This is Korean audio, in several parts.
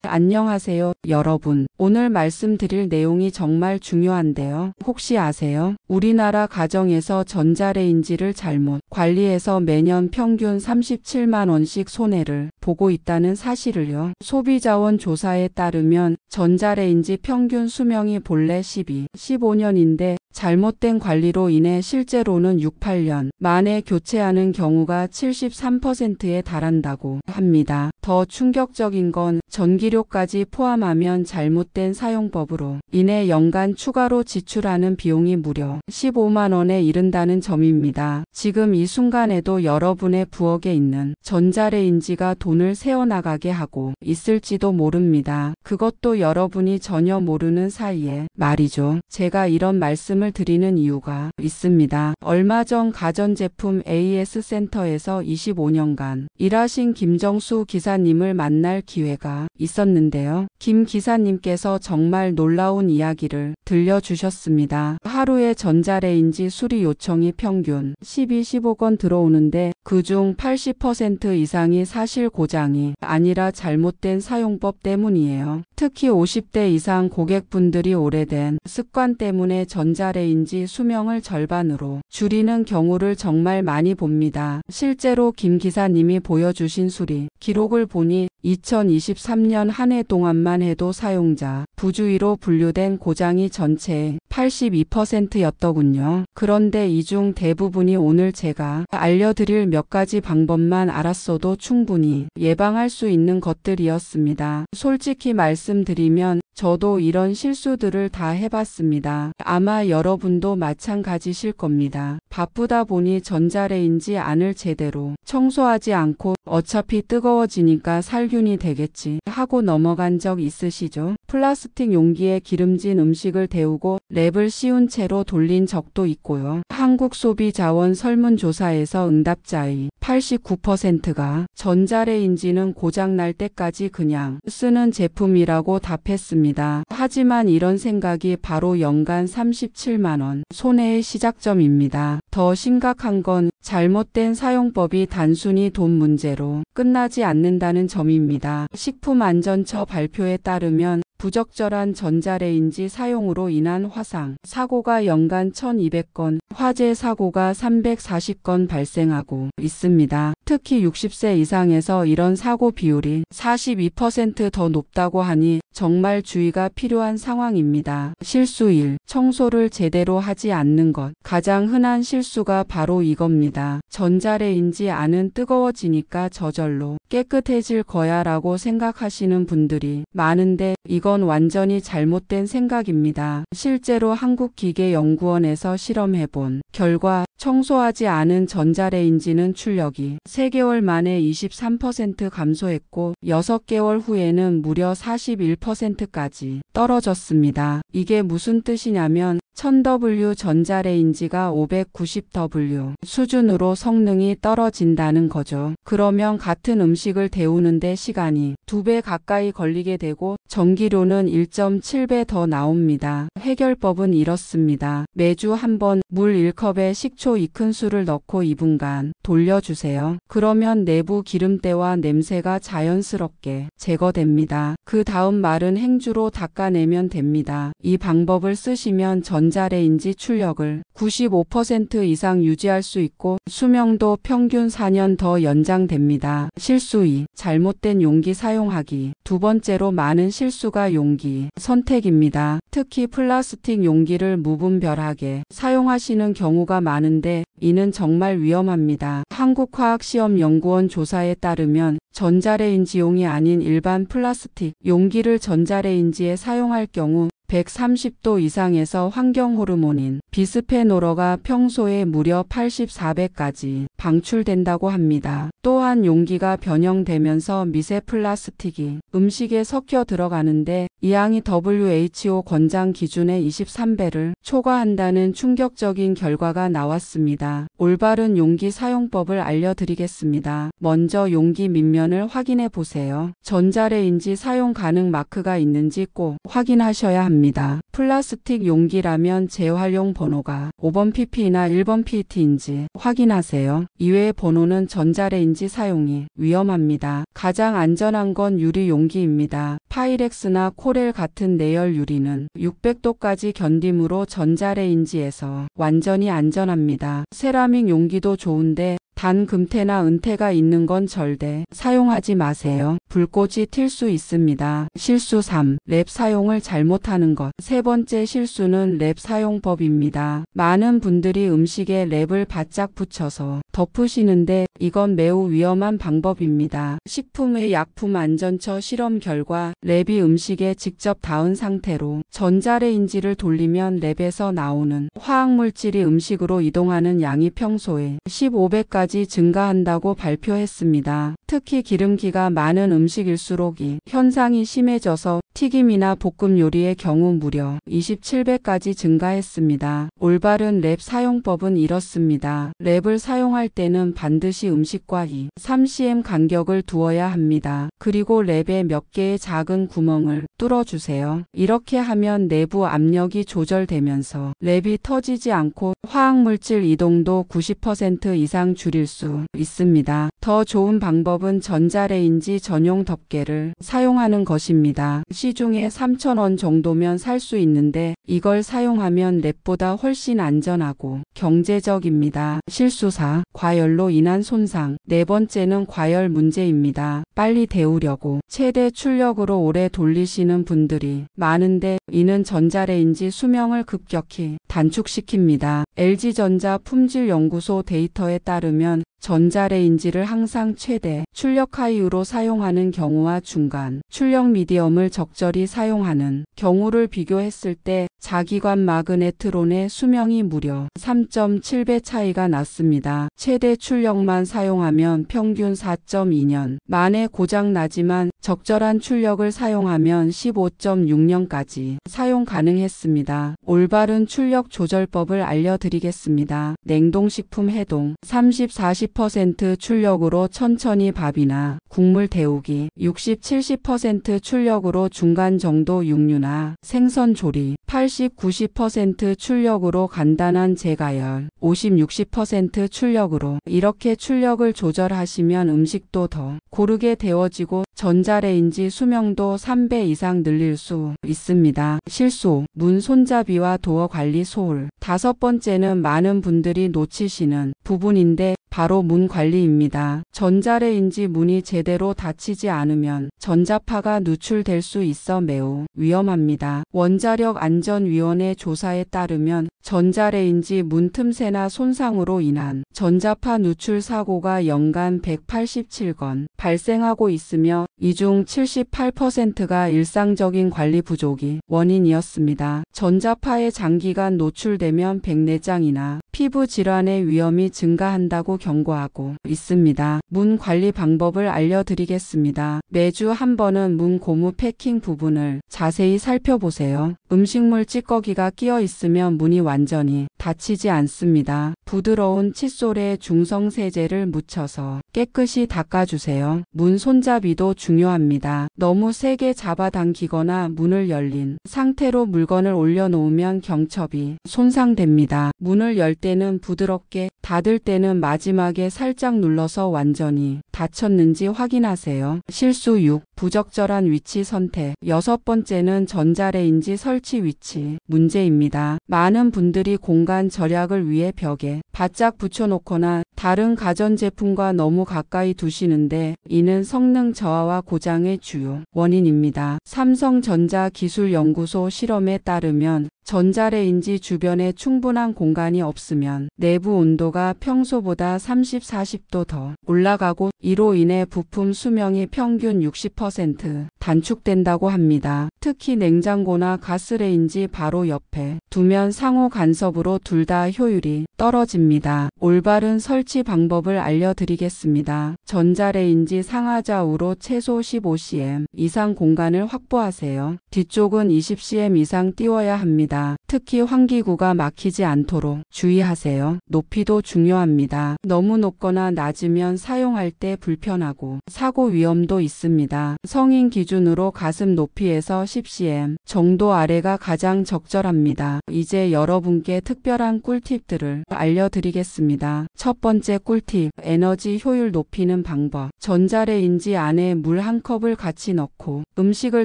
안녕하세요, 여러분. 오늘 말씀드릴 내용이 정말 중요한데요. 혹시 아세요? 우리나라 가정에서 전자레인지를 잘못 관리해서 매년 평균 37만 원씩 손해를 보고 있다는 사실을요. 소비자원 조사에 따르면 전자레인지 평균 수명이 본래 15년인데 잘못된 관리로 인해 실제로는 6-8년 만에 교체하는 경우가 73%에 달한다고 합니다. 더 충격적인 건 전기료까지 포함하면 잘못된 사용법으로 인해 연간 추가로 지출하는 비용이 무려 15만 원에 이른다는 점입니다. 지금 이 순간에도 여러분의 부엌에 있는 전자레인지가 돈을 새어나가게 하고 있을지도 모릅니다. 그것도 여러분이 전혀 모르는 사이에 말이죠. 제가 이런 말씀을 드리는 이유가 있습니다. 얼마 전 가전제품 AS 센터에서 25년간 일하신 김정수 기사님을 만날 기회가 있었는데요. 김 기사님께서 정말 놀라운 이야기를 들려주셨습니다. 하루에 전자레인지 수리 요청이 평균 12-15건 들어오는데 그중 80% 이상이 사실 고장이 아니라 잘못된 사용법 때문이에요. 특히 50대 이상 고객분들이 오래된 습관 때문에 전자레인지 수명을 절반으로 줄이는 경우를 정말 많이 봅니다. 실제로 김 기사님이 보여주신 수리 기록을 보니 2023년 한 해 동안만 해도 사용자 부주의로 분류된 고장이 전체의 82%였더군요. 그런데 이 중 대부분이 오늘 제가 알려드릴 몇 가지 방법만 알았어도 충분히 예방할 수 있는 것들이었습니다. 솔직히 말씀드리면 저도 이런 실수들을 다 해봤습니다. 아마 여러분도 마찬가지실 겁니다. 바쁘다 보니 전자레인지 안을 제대로 청소하지 않고 어차피 뜨거워지니까 살균이 되겠지 하고 넘어간 적 있으시죠? 플라스틱 용기에 기름진 음식을 데우고 랩을 씌운 채로 돌린 적도 있고요. 한국소비자원 설문조사에서 응답자의 89%가 전자레인지는 고장날 때까지 그냥 쓰는 제품이라고 답했습니다. 하지만 이런 생각이 바로 연간 37만 원 손해의 시작점입니다. 더 심각한 건 잘못된 사용법이 단순히 돈 문제로 끝나지 않는다는 점입니다. 식품안전처 발표에 따르면 부적절한 전자레인지 사용으로 인한 화상 사고가 연간 1200건, 화재 사고가 340건 발생하고 있습니다. 특히 60세 이상에서 이런 사고 비율이 42% 높다고 하니 정말 주의가 필요한 상황입니다. 실수 1. 청소를 제대로 하지 않는 것. 가장 흔한 실수가 바로 이겁니다. 전자레인지 안은 뜨거워지니까 저절로 깨끗해질 거야 라고 생각하시는 분들이 많은데 이건 완전히 잘못된 생각입니다. 실제로 한국기계연구원에서 실험해본 결과 청소하지 않은 전자레인지는 출력이 3개월 만에 23% 감소했고 6개월 후에는 무려 41%까지 떨어졌습니다. 이게 무슨 뜻이냐면 1000W 전자레인지가 590W 수준으로 성능이 떨어진다는 거죠. 그러면 같은 음식을 데우는데 시간이 2배 가까이 걸리게 되고 전기료는 1.7배 더 나옵니다. 해결법은 이렇습니다. 매주 한 번 물 1컵에 식초 2큰술을 넣고 2분간 돌려주세요. 그러면 내부 기름때와 냄새가 자연스럽게 제거됩니다. 그 다음 마른 행주로 닦아내면 됩니다. 이 방법을 쓰시면 전자레인지 출력을 95% 이상 유지할 수 있고 수명도 평균 4년 더 연장됩니다. 실수 2. 잘못된 용기 사용하기. 두 번째로 많은 실수가 용기 선택입니다. 특히 플라스틱 용기를 무분별하게 사용하시는 경우가 많은데 이는 정말 위험합니다. 한국화학시험연구원 조사에 따르면 전자레인지용이 아닌 일반 플라스틱 용기를 전자레인지에 사용할 경우 130도 이상에서 환경호르몬인 비스페놀어가 평소에 무려 84배까지 방출된다고 합니다. 또한 용기가 변형되면서 미세 플라스틱이 음식에 섞여 들어가는데 이 양이 WHO 권장 기준의 23배를 초과한다는 충격적인 결과가 나왔습니다. 올바른 용기 사용법을 알려드리겠습니다. 먼저 용기 밑면을 확인해 보세요. 전자레인지 사용 가능 마크가 있는지 꼭 확인하셔야 합니다. 합니다. 플라스틱 용기라면 재활용 번호가 5번 pp나 1번 PET인지 확인하세요. 이외의 번호는 전자레인지 사용이 위험합니다. 가장 안전한 건 유리 용기입니다. 파이렉스나 코렐 같은 내열 유리는 600도까지 견디므로 전자레인지에서 완전히 안전합니다. 세라믹 용기도 좋은데 단 금태나 은태가 있는 건 절대 사용하지 마세요. 불꽃이 튈 수 있습니다. 실수 3. 랩 사용을 잘못하는 것. 세 번째 실수는 랩 사용법입니다. 많은 분들이 음식에 랩을 바짝 붙여서 덮으시는데 이건 매우 위험한 방법입니다. 식품의 약품안전처 실험 결과 랩이 음식에 직접 닿은 상태로 전자레인지를 돌리면 랩에서 나오는 화학물질이 음식으로 이동하는 양이 평소에 15배까지 증가한다고 발표했습니다. 특히 기름기가 많은 음식일수록 이 현상이 심해져서 튀김이나 볶음 요리의 경우 무려 27배까지 증가했습니다. 올바른 랩 사용법은 이렇습니다. 랩을 사용할 때는 반드시 음식과 3cm 간격을 두어야 합니다. 그리고 랩에 몇 개의 작은 구멍을 뚫어주세요. 이렇게 하면 내부 압력이 조절되면서 랩이 터지지 않고 화학물질 이동도 90% 이상 줄일 수 있습니다. 더 좋은 방법은 전자레인지 전용 덮개를 사용하는 것입니다. 시중에 3,000원 정도면 살 수 있는데 이걸 사용하면 랩보다 훨씬 안전하고 경제적입니다. 실수 4. 과열로 인한 손상. 네 번째는 과열 문제입니다. 빨리 데우려고 최대 출력으로 오래 돌리시는 분들이 많은데 이는 전자레인지 수명을 급격히 단축시킵니다. LG전자 품질연구소 데이터에 따르면 전자레인지를 항상 최대 출력 하이로 사용하는 경우와 중간 출력 미디엄을 적절히 사용하는 경우를 비교했을 때 자기관 마그네트론의 수명이 무려 3.7배 차이가 났습니다. 최대 출력만 사용하면 평균 4.2년 만에 고장 나지만 적절한 출력을 사용하면 15.6년까지 사용 가능했습니다. 올바른 출력 조절법을 알려드리겠습니다. 냉동식품 해동 30-40% 출력으로 천천히 밥이나 국물 데우기, 60-70% 출력으로 중간 정도 육류나 생선 조리, 80-90% 출력으로 간단한 재가열, 50-60% 출력으로 이렇게 출력을 조절하시면 음식도 더 고르게 데워지고 전자레인지 수명도 3배 이상 늘릴 수 있습니다. 실수, 문 손잡이와 도어 관리 소홀. 다섯 번째는 많은 분들이 놓치시는 부분인데 바로 문 관리입니다. 전자레인지 문이 제대로 닫히지 않으면 전자파가 누출될 수 있어 매우 위험합니다. 원자력안전위원회 조사에 따르면 전자레인지 문 틈새나 손상으로 인한 전자파 누출 사고가 연간 187건 발생하고 있으며 이 중 78%가 일상적인 관리 부족이 원인이었습니다. 전자파에 장기간 노출되면 백내장이나 피부 질환의 위험이 증가한다고 경고하고 있습니다. 문 관리 방법을 알려드리겠습니다. 매주 한 번은 문 고무 패킹 부분을 자세히 살펴보세요. 음식물 찌꺼기가 끼어 있으면 문이 완전히 닫히지 않습니다. 부드러운 칫솔에 중성세제를 묻혀서 깨끗이 닦아주세요. 문 손잡이도 중요합니다. 너무 세게 잡아당기거나 문을 열린 상태로 물건을 올려놓으면 경첩이 손상됩니다. 문을 열 때는 부드럽게, 닫을 때는 마지막에 살짝 눌러서 완전히 닫혔는지 확인하세요. 실수 6. 부적절한 위치 선택. 여섯 번째는 전자레인지 설치 위치 문제입니다. 많은 분들이 공간 절약을 위해 벽에 바짝 붙여놓거나 다른 가전제품과 너무 가까이 두시는데 이는 성능 저하와 고장의 주요 원인입니다. 삼성전자기술연구소 실험에 따르면 전자레인지 주변에 충분한 공간이 없으면 내부 온도가 평소보다 30-40도 더 올라가고 이로 인해 부품 수명이 평균 60% 단축된다고 합니다. 특히 냉장고나 가스레인지 바로 옆에 두면 상호 간섭으로 둘 다 효율이 떨어집니다. 올바른 설치 방법을 알려드리겠습니다. 전자레인지 상하좌우로 최소 15cm 이상 공간을 확보하세요. 뒤쪽은 20cm 이상 띄워야 합니다. 있습니다. 특히 환기구가 막히지 않도록 주의하세요. 높이도 중요합니다. 너무 높거나 낮으면 사용할 때 불편하고 사고 위험도 있습니다. 성인 기준으로 가슴 높이에서 10cm 정도 아래가 가장 적절합니다. 이제 여러분께 특별한 꿀팁들을 알려드리겠습니다. 첫 번째 꿀팁, 에너지 효율 높이는 방법. 전자레인지 안에 물 한 컵을 같이 넣고 음식을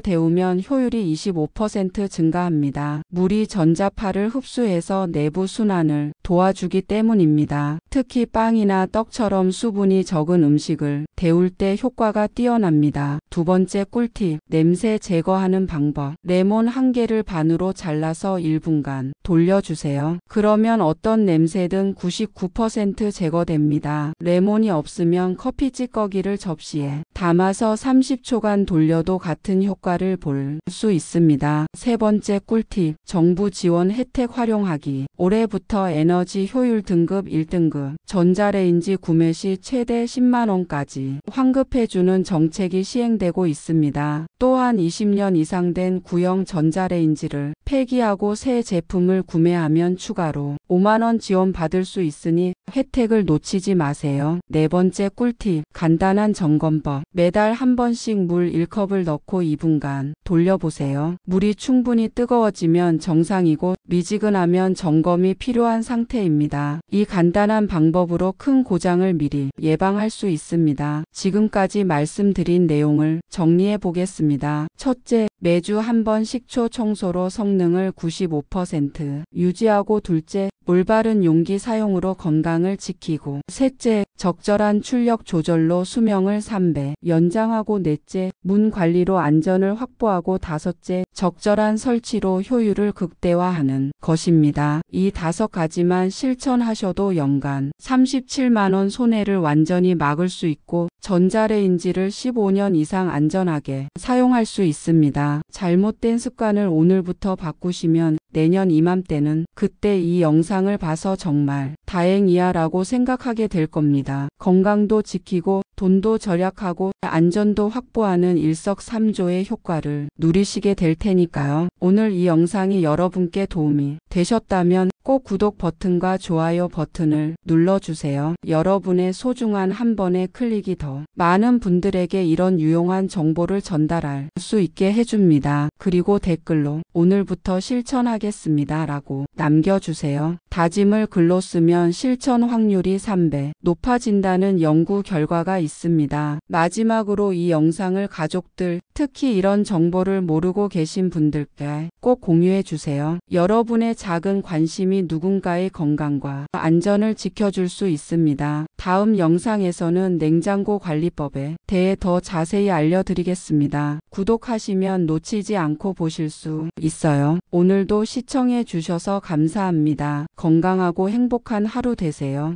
데우면 효율이 25% 증가합니다. 물이 전자파를 흡수해서 내부 순환을 도와주기 때문입니다. 특히 빵이나 떡처럼 수분이 적은 음식을 데울 때 효과가 뛰어납니다. 두 번째 꿀팁, 냄새 제거하는 방법. 레몬 한 개를 반으로 잘라서 1분간 돌려주세요. 그러면 어떤 냄새든 99% 제거됩니다. 레몬이 없으면 커피 찌꺼기를 접시에 담아서 30초간 돌려도 같은 효과를 볼 수 있습니다. 세 번째 꿀팁, 정부 지원 혜택 활용하기. 올해부터 에너지 효율 등급 1등급 전자레인지 구매 시 최대 10만원까지 환급해주는 정책이 시행되고 있습니다. 또한 20년 이상 된 구형 전자레인지를 폐기하고 새 제품을 구매하면 추가로 5만원 지원받을 수 있으니 혜택을 놓치지 마세요. 네 번째 꿀팁, 간단한 점검법. 매달 한 번씩 물 1컵을 넣고 2분간 돌려보세요. 물이 충분히 뜨거워지면 정상이고 미지근하면 점검이 필요한 상태입니다. 이 간단한 방법으로 큰 고장을 미리 예방할 수 있습니다. 지금까지 말씀드린 내용을 정리해 보겠습니다. 첫째, 매주 한 번 식초 청소로 성능을 95% 유지하고, 둘째, 올바른 용기 사용으로 건강을 지키고, 셋째, 적절한 출력 조절로 수명을 3배 연장하고, 넷째, 문 관리로 안전을 확보하고, 다섯째, 적절한 설치로 효율을 극대화하는 것입니다. 이 5가지만 실천하셔도 연간 37만원 손해를 완전히 막을 수 있고 전자레인지를 15년 이상 안전하게 사용할 수 있습니다. 잘못된 습관을 오늘부터 바꾸시면 내년 이맘때는 그때 이 영상을 봐서 정말 다행이야 라고 생각하게 될 겁니다. 건강도 지키고 돈도 절약하고 안전도 확보하는 일석삼조의 효과를 누리시게 될 테니까요. 오늘 이 영상이 여러분께 도움이 되셨다면 꼭 구독 버튼과 좋아요 버튼을 눌러주세요. 여러분의 소중한 한 번의 클릭이 더 많은 분들에게 이런 유용한 정보를 전달할 수 있게 해줍니다. 그리고 댓글로 오늘부터 실천하겠습니다 라고 남겨주세요. 다짐을 글로 쓰면 실천 확률이 3배 높아진다는 연구 결과가 있습니다. 마지막으로 이 영상을 가족들, 특히 이런 정보를 모르고 계신 분들께 꼭 공유해 주세요. 여러분의 작은 관심이 누군가의 건강과 안전을 지켜줄 수 있습니다. 다음 영상에서는 냉장고 관리법에 대해 더 자세히 알려드리겠습니다. 구독하시면 놓치지 않고 보실 수 있어요. 오늘도 시청해 주셔서 감사합니다. 건강하고 행복한 하루 되세요.